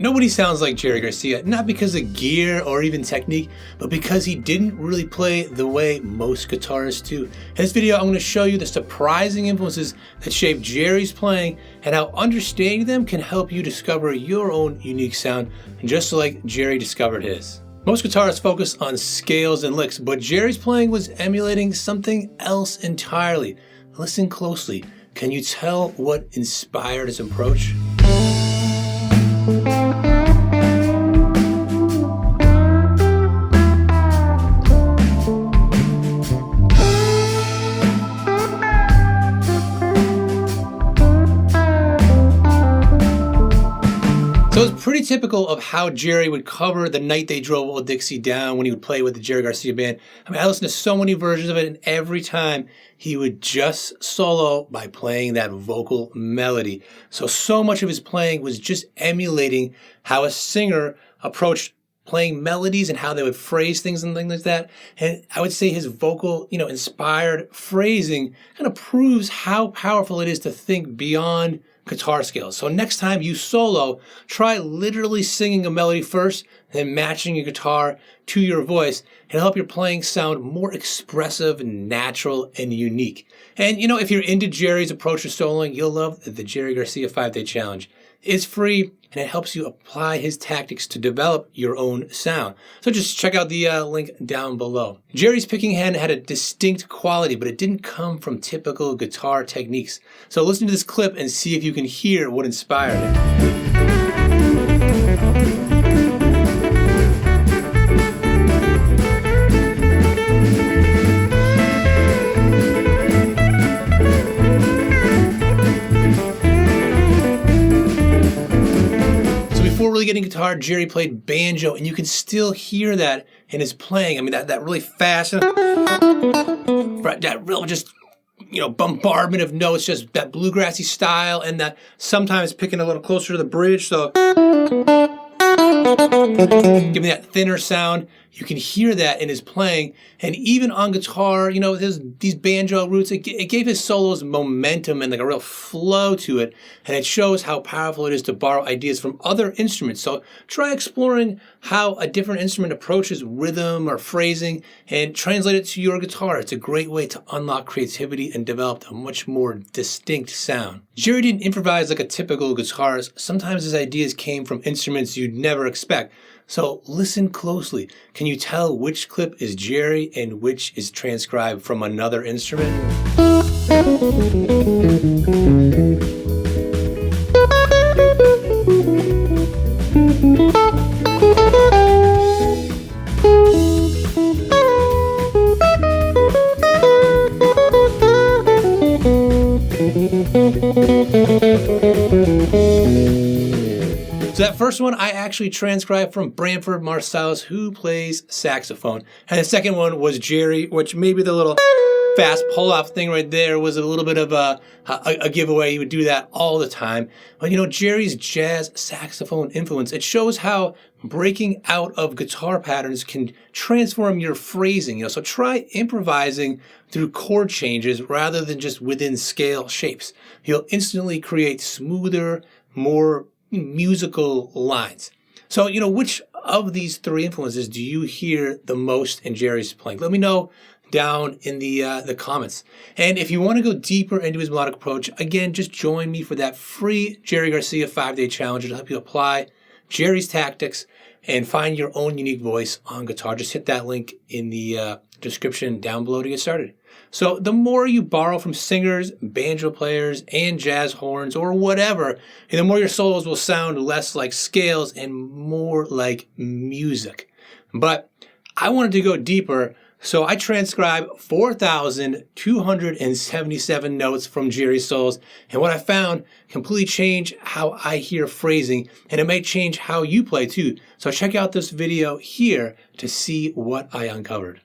Nobody sounds like Jerry Garcia, not because of gear or even technique, but because he didn't really play the way most guitarists do. In this video, I'm going to show you the surprising influences that shape Jerry's playing and how understanding them can help you discover your own unique sound, just like Jerry discovered his. Most guitarists focus on scales and licks, but Jerry's playing was emulating something else entirely. Listen closely. Can you tell what inspired his approach? So it's pretty typical of how Jerry would cover The Night They Drove Old Dixie Down when he would play with the Jerry Garcia band. I mean, I listened to so many versions of it, and every time he would just solo by playing that vocal melody. So much of his playing was just emulating how a singer approached playing melodies and how they would phrase things and things like that. And I would say his vocal, inspired phrasing kind of proves how powerful it is to think beyond guitar scales. So next time you solo, try literally singing a melody first, then matching your guitar to your voice. It'll help your playing sound more expressive, natural, and unique. And if you're into Jerry's approach to soloing, you'll love the Jerry Garcia 5-Day Challenge. It's free, and it helps you apply his tactics to develop your own sound. So just check out the link down below. Jerry's picking hand had a distinct quality, but it didn't come from typical guitar techniques. So listen to this clip and see if you can hear what inspired it. Before really getting guitar, Jerry played banjo, and you can still hear that in his playing. I mean, that really fast, that real just, bombardment of notes, just that bluegrassy style, and that sometimes picking a little closer to the bridge, so giving that thinner sound. You can hear that in his playing, and even on guitar, these banjo roots, it gave his solos momentum and like a real flow to it, and it shows how powerful it is to borrow ideas from other instruments. So try exploring how a different instrument approaches rhythm or phrasing and translate it to your guitar. It's a great way to unlock creativity and develop a much more distinct sound. Jerry didn't improvise like a typical guitarist. Sometimes his ideas came from instruments you'd never expect. So listen closely. Can you tell which clip is Jerry and which is transcribed from another instrument? So that first one I actually transcribed from Branford Marsalis, who plays saxophone. And the second one was Jerry, which maybe the little fast pull-off thing right there was a little bit of a giveaway. He would do that all the time. But Jerry's jazz saxophone influence, it shows how breaking out of guitar patterns can transform your phrasing. So try improvising through chord changes rather than just within scale shapes. You'll instantly create smoother, more musical lines. So, which of these three influences do you hear the most in Jerry's playing? Let me know down in the comments. And if you want to go deeper into his melodic approach, again, just join me for that free Jerry Garcia 5-Day Challenge to help you apply Jerry's tactics and find your own unique voice on guitar. Just hit that link in the description down below to get started. So the more you borrow from singers, banjo players, and jazz horns, or whatever, the more your solos will sound less like scales and more like music. But I wanted to go deeper, so I transcribed 4,277 notes from Jerry's solos, and what I found completely changed how I hear phrasing, and it may change how you play too. So check out this video here to see what I uncovered.